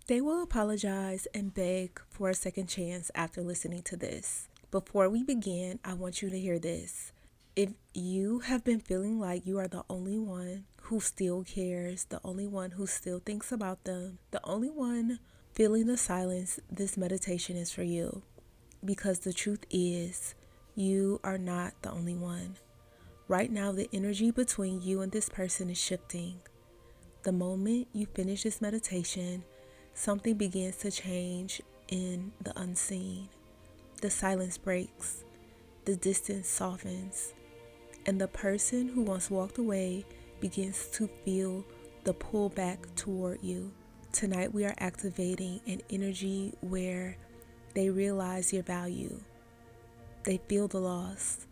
They will apologize and beg for a second chance after listening to this. Before we begin, I want you to hear this. If you have been feeling like you are the only one who still cares, the only one who still thinks about them, the only one feeling the silence, this meditation is for you. Because the truth is, you are not the only one. Right now, the energy between you and this person is shifting. The moment you finish this meditation, something begins to change in the unseen. The silence breaks, the distance softens, and the person who once walked away begins to feel the pull back toward you. Tonight we are activating an energy where they realize your value, they feel the loss,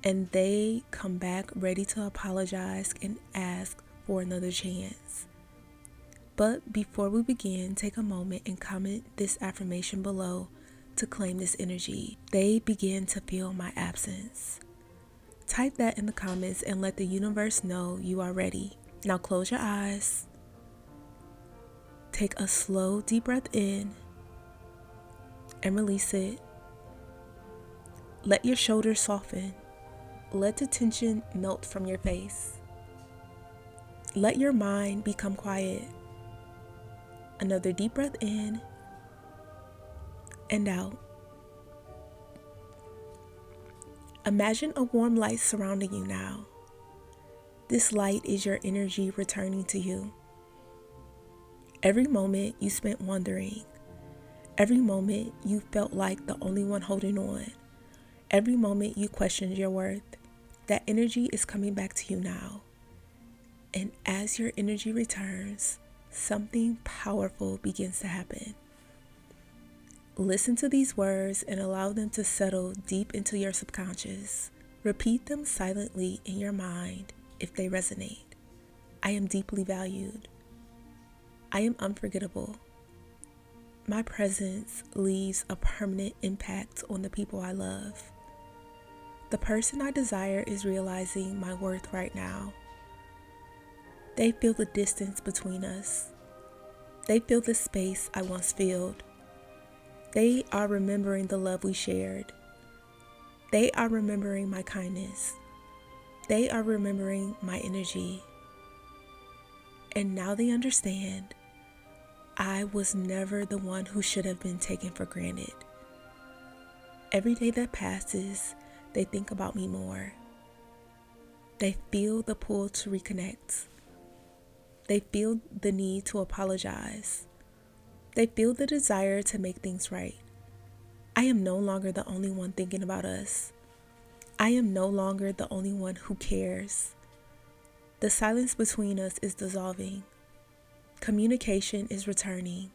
and they come back ready to apologize and ask for another chance. But before we begin, take a moment and comment this affirmation below to claim this energy. They begin to feel my absence. Type that in the comments and let the universe know you are ready. Now close your eyes. Take a slow, deep breath in and release it. Let your shoulders soften. Let the tension melt from your face. Let your mind become quiet. Another deep breath in and out. Imagine a warm light surrounding you now. This light is your energy returning to you. Every moment you spent wondering, every moment you felt like the only one holding on, every moment you questioned your worth, that energy is coming back to you now. And as your energy returns, something powerful begins to happen. Listen to these words and allow them to settle deep into your subconscious. Repeat them silently in your mind if they resonate. I am deeply valued. I am unforgettable. My presence leaves a permanent impact on the people I love. The person I desire is realizing my worth right now. They feel the distance between us. They feel the space I once filled. They are remembering the love we shared. They are remembering my kindness. They are remembering my energy. And now they understand I was never the one who should have been taken for granted. Every day that passes, they think about me more. They feel the pull to reconnect. They feel the need to apologize. They feel the desire to make things right. I am no longer the only one thinking about us. I am no longer the only one who cares. The silence between us is dissolving. Communication is returning.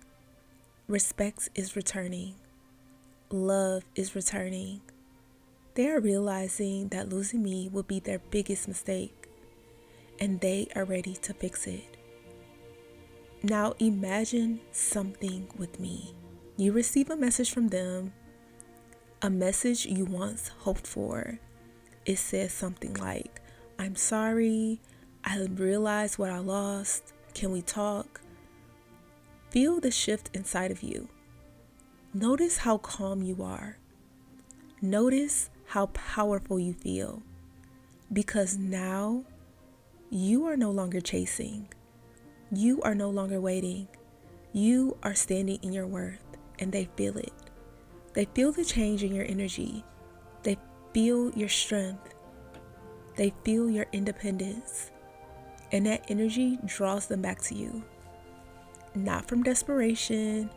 Respect is returning. Love is returning. They are realizing that losing me will be their biggest mistake, and they are ready to fix it. Now imagine something with me. You receive a message from them, a message you once hoped for. It says something like, I'm sorry, I realized what I lost. Can we talk? Feel the shift inside of you. Notice how calm you are. Notice how powerful you feel. Because now you are no longer chasing. You are no longer waiting. You are standing in your worth, and they feel it. They feel the change in your energy. They feel your strength. They feel your independence. And that energy draws them back to you. Not from desperation,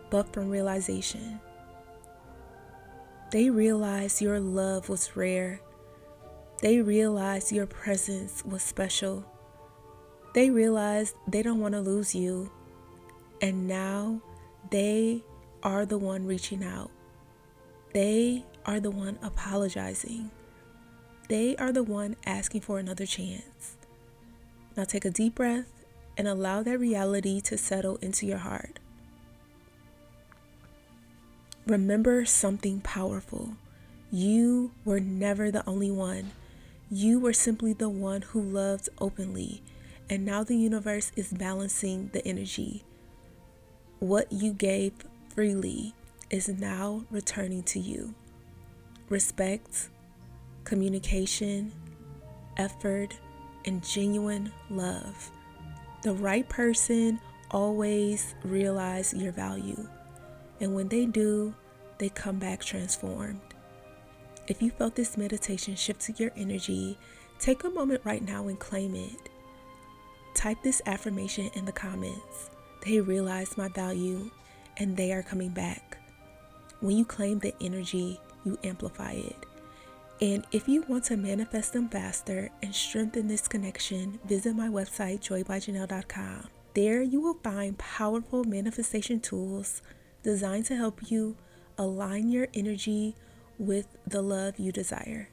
but from realization. They realize your love was rare. They realize your presence was special. They realize they don't want to lose you. And now they are the one reaching out. They are the one apologizing. They are the one asking for another chance. Now take a deep breath and allow that reality to settle into your heart. Remember something powerful. You were never the only one. You were simply the one who loved openly. And now the universe is balancing the energy. What you gave freely is now returning to you. Respect, communication, effort, and genuine love. The right person always realize your value, and when they do, they come back transformed. If you felt this meditation shift to your energy, take a moment right now and claim it. Type this affirmation in the comments. They realize my value and they are coming back. When you claim the energy, you amplify it. And if you want to manifest them faster and strengthen this connection, visit my website, joybyjanell.com. There you will find powerful manifestation tools designed to help you align your energy with the love you desire.